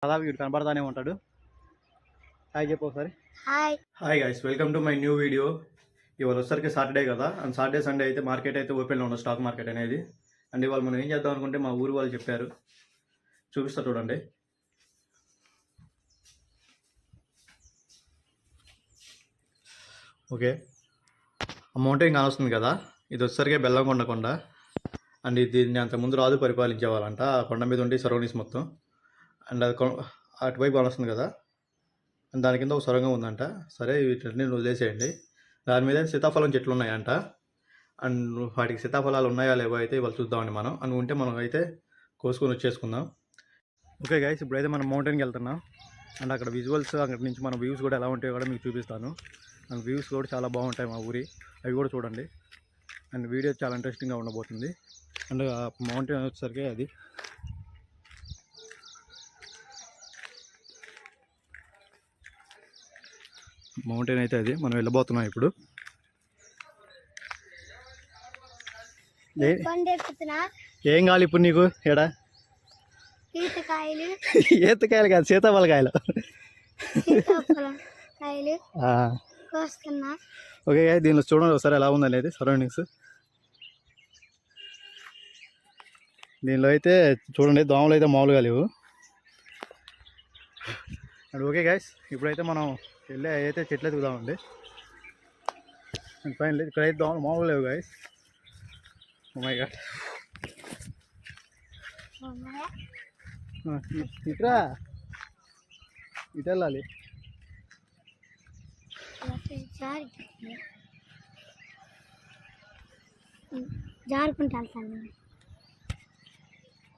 దాదాపు వీడు కనబడతానే ఉంటాడు. హాయ్ చెప్పు ఒకసారి. Hi guys, welcome to my new video. ఇవాళ వచ్చరికి సాటర్డే కదా, అండ్ సాటర్డే సండే అయితే మార్కెట్ అయితే ఓపెన్లో ఉన్న స్టాక్ మార్కెట్ అనేది. అండ్ ఇవాళ మనం ఏం చేద్దాం అనుకుంటే మా ఊరు వాళ్ళు చెప్పారు, చూపిస్తా చూడండి. ఓకే, అమౌంట్ ఏం కానొస్తుంది కదా, ఇది వచ్చరికే బెల్లంకొండ కొండ. అండ్ దీన్ని అంతకుముందు రాజు పరిపాలించేవాళ్ళంట. ఆ కొండ మీద ఉండి సరౌండింగ్స్ మొత్తం. అండ్ అది అటువైపు కానొస్తుంది కదా, దాని కింద ఒక సొరంగం ఉందంట. సరే వీటిని వదిలేసేయండి. దాని మీద సీతాఫలం చెట్లు ఉన్నాయంట. అండ్ వాటికి సీతాఫలాలు ఉన్నాయా లేవో అయితే ఇవాళ చూద్దామండి మనం. అని ఉంటే మనం అయితే కోసుకొని వచ్చేసుకుందాం. ఓకే గైస్, ఇప్పుడైతే మనం మౌంటైన్కి వెళ్తున్నాం. అండ్ అక్కడ విజువల్స్, అక్కడ నుంచి మన వ్యూస్ కూడా ఎలా ఉంటాయో కూడా మీకు చూపిస్తాను. అండ్ వ్యూస్ కూడా చాలా బాగుంటాయి మా ఊరి, అవి కూడా చూడండి. అండ్ వీడియో చాలా ఇంట్రెస్టింగ్గా ఉండబోతుంది. అండ్ మౌంటైన్ వచ్చేసరికి అది మౌంటైన్ అయితే అది మనం వెళ్ళబోతున్నాం ఇప్పుడు. ఏం కావాలి ఇప్పుడు నీకు? ఏడా ఈతకాయలు కాదు, సీతాఫలకాయలు. ఓకే, దీనిలో చూడండి ఒకసారి ఎలా ఉందనేది సరౌండింగ్స్. దీనిలో అయితే చూడండి, దోమలు అయితే మామూలుగా లేవు. అండ్ ఓకే గైస్, ఇప్పుడైతే మనం వెళ్ళి అయితే చెట్లు ఎదుగుదామండి. అండ్ ఫైనల్ ఇక్కడైతే దోమలు మామూలు లేవు గైస్. ఓ మై గాడ్, ఇట్రా ఇటు వెళ్ళాలి.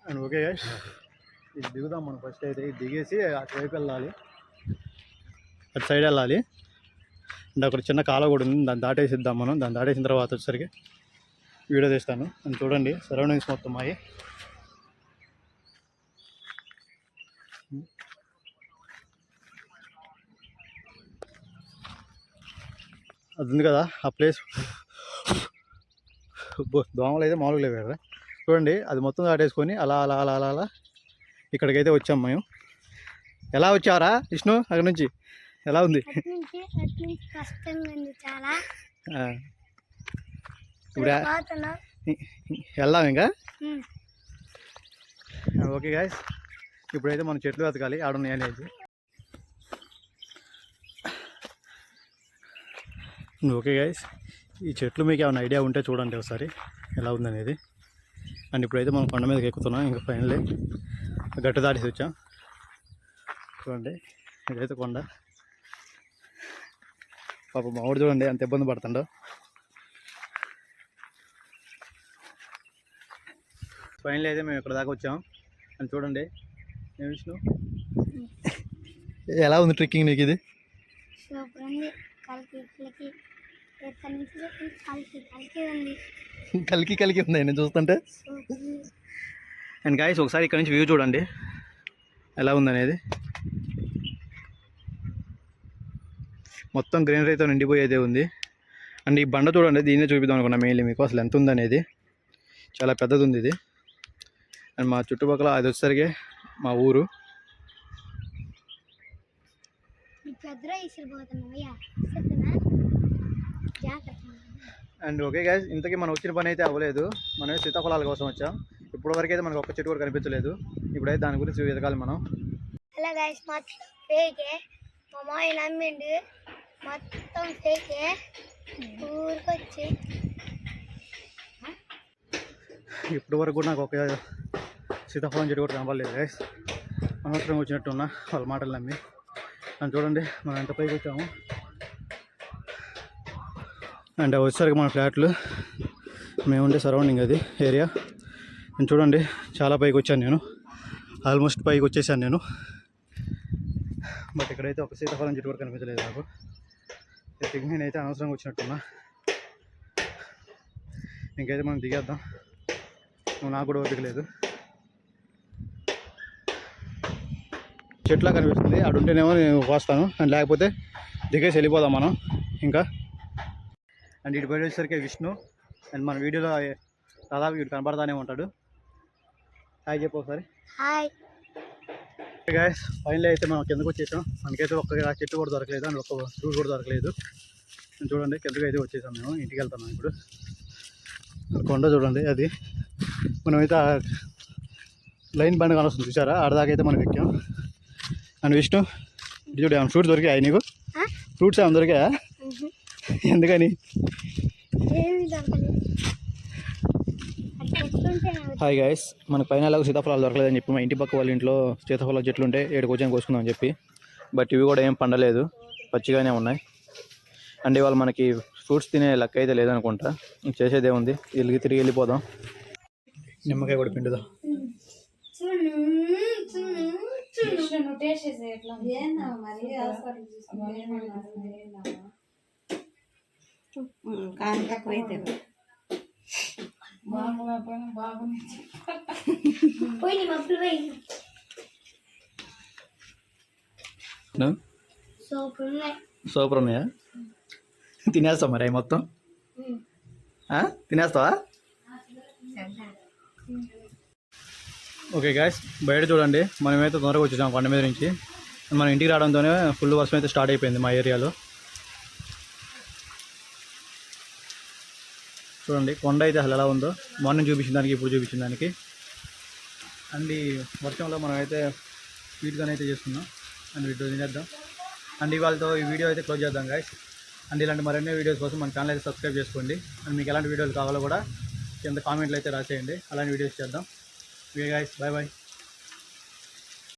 అండ్ ఓకే గైస్, ఇది దిగుదాం మనం. ఫస్ట్ అయితే ఇది దిగేసి అటువైపు వెళ్ళాలి, అటు సైడ్ వెళ్ళాలి. అండ్ అక్కడ చిన్న కాలువ కూడా ఉంది, దాన్ని దాటేసిద్దాం మనం. దాన్ని దాటేసిన తర్వాత వచ్చేసరికి వీడియో తీస్తాను. అండ్ చూడండి సరౌండింగ్స్ మొత్తం అయ్యి. అది ఉంది కదా ఆ ప్లేస్. దోమలు అయితే మామూలుగా లేవు కదా. చూడండి, అది మొత్తం దాటేసుకొని అలా అలా అలా అలా అలా ఇక్కడికైతే వచ్చాం మేము. ఎలా వచ్చారా విష్ణు? అక్కడ నుంచి ఎలా ఉంది? ఇప్పుడు వెళ్దాం ఇంకా. ఓకే గాయస్, ఇప్పుడైతే మనం చెట్లు వెతకాలి ఆడున్నాయి అనేది. ఓకే గాయస్, ఈ చెట్లు మీకు ఏమైనా ఐడియా ఉంటే చూడండి ఒకసారి ఎలా ఉందనేది. అండ్ ఇప్పుడైతే మనం కొండ మీదకి ఎక్కుతున్నాం. ఇంకా ఫైనల్లీ గట్టు దాటేసి వచ్చాం. చూడండి, ఇదైతే కొండ. పాప మామిడి చూడండి అంత ఇబ్బంది పడుతుండో. ఫైనల్లీ అయితే మేము ఇక్కడ దాకా వచ్చాం. అని చూడండి, నేను విష్ణు ఎలా ఉంది ట్రెక్కింగ్ నీకు? ఇది కలికి కలికి ఉంది నేను చూస్తుంటే. అండ్ గాయస్, ఒకసారి ఇక్కడ నుంచి వ్యూ చూడండి ఎలా ఉందనేది. మొత్తం గ్రీనరీతో నిండిపోయేదే ఉంది. అండ్ ఈ బండ చూడండి, దీన్నే చూపిద్దాం అనుకున్నా మెయిన్లీ మీకు అసలు ఎంత ఉందనేది. చాలా పెద్దది ఉంది ఇది. అండ్ మా చుట్టుపక్కల అది వచ్చేసరికి మా ఊరు. అండ్ ఓకే గైస్, ఇంతకీ మనం వచ్చిన పని అయితే అవ్వలేదు. మనం సీతాఫలాల కోసం వచ్చాం. ఇప్పటి వరకు అయితే మనకు ఒక్క చెట్టు కూడా కనిపించలేదు. ఇప్పుడైతే దాని గురించి వెతకాలి మనం. హలో గైస్, మొత్తం ఫేకే. మా మాయ నమ్మిండు, మొత్తం ఫేకే. ఊరికొచ్చి ఇప్పటి వరకు కూడా నాకు ఒక సీతాఫలం చెట్టు కూడా కనపడలేదు గైస్. అనవసరంగా వచ్చినట్టున్నా వాళ్ళ మాటలు నమ్మి. అని చూడండి మనం ఎంత పైకి వచ్చాము. అండ్ వచ్చేసరికి మన ఫ్లాట్లు మేము ఉండే సరౌండింగ్ అది ఏరియా. నేను చూడండి చాలా పైకి వచ్చాను నేను, ఆల్మోస్ట్ పైకి వచ్చేసాను నేను. బట్ ఇక్కడైతే ఒక సీతాఫలం చెట్టు కూడా కనిపించలేదు నాకు. నేను అయితే అనవసరంగా వచ్చినట్టున్నా. ఇంకైతే మనం దిగేద్దాం, నాకు కూడా ఓపిక లేదు. చెట్లా కనిపిస్తుంది, అటు ఉంటేనేమో నేను వస్తాను, అండ్ లేకపోతే దిగేసి వెళ్ళిపోదాం మనం ఇంకా. అండ్ ఇటు బయట వచ్చేసరికి విష్ణు. అండ్ మన వీడియోలో దాదాపు ఇటు కనబడతానే ఉంటాడు. హాయ్ చెప్పు ఒకసారి. హాయ్ గాయస్ ఫైనల్ అయితే మనం కిందకు వచ్చేసాం. మనకైతే ఒక్క చెట్టు కూడా దొరకలేదు అండ్ ఒక్క ఫ్రూట్ కూడా దొరకలేదు. చూడండి కిందకు అయితే వచ్చేసాం. మేము ఇంటికి వెళ్తున్నాం ఇప్పుడు. కొండ చూడండి అది మనమైతే లైన్ బండ్ కానొస్తుంది చూసారా, ఆడదాకైతే మనం ఎక్కాం. అండ్ విష్ణు ఇటు చూడు ఏమైనా ఫ్రూట్స్ దొరికాయి నీకు? ఫ్రూట్స్ ఏమైనా దొరికాయా? ఎందుకని? హాయ్ గాయస్, మనకు పైన ఎలాగో సీతాఫలాలు దొరకలేదని చెప్పి మా ఇంటి పక్క వాళ్ళ ఇంట్లో సీతాఫలాలు చెట్లు ఉంటే 7 కూర్చొని కోసుకుందాం అని చెప్పి, బట్ ఇవి కూడా ఏం పండలేదు, పచ్చిగానే ఉన్నాయి. అండ్ ఇవాళ మనకి ఫ్రూట్స్ తినే లెక్క అయితే లేదనుకుంటా. చేసేదే ఉంది, తిరిగి వెళ్ళిపోదాం. నిమ్మకాయ కూడా పిండుదా. సూపర్ ఉన్నాయా? తినేస్తావు మరి అవి మొత్తం? తినేస్తావా? ఓకే గాయస్, బయట చూడండి మనమైతే తొందరగా వచ్చేసాం కొండ మీద నుంచి. మన ఇంటికి రావడంతోనే ఫుల్ వర్షం అయితే స్టార్ట్ అయిపోయింది మా ఏరియాలో. చూడండి కొండ అయితే అసలు ఎలా ఉందో, మార్నింగ్ చూపించిన దానికి ఇప్పుడు చూపించిన దానికి. అండ్ ఈ వర్షంలో మనం అయితే స్వీట్గానే అయితే చేసుకున్నాం. అండ్ వీటితో తినేద్దాం. అండ్ ఇవాళతో ఈ వీడియో అయితే క్లోజ్ చేద్దాం గాయస్. అండ్ ఇలాంటి మరిన్ని వీడియోస్ కోసం మన ఛానల్ అయితే సబ్స్క్రైబ్ చేసుకోండి. అండ్ మీకు ఎలాంటి వీడియోలు కావాలో కూడా కింద కామెంట్లు అయితే రాసేయండి, అలాంటి వీడియోస్ చేద్దాం. Okay guys, bye bye.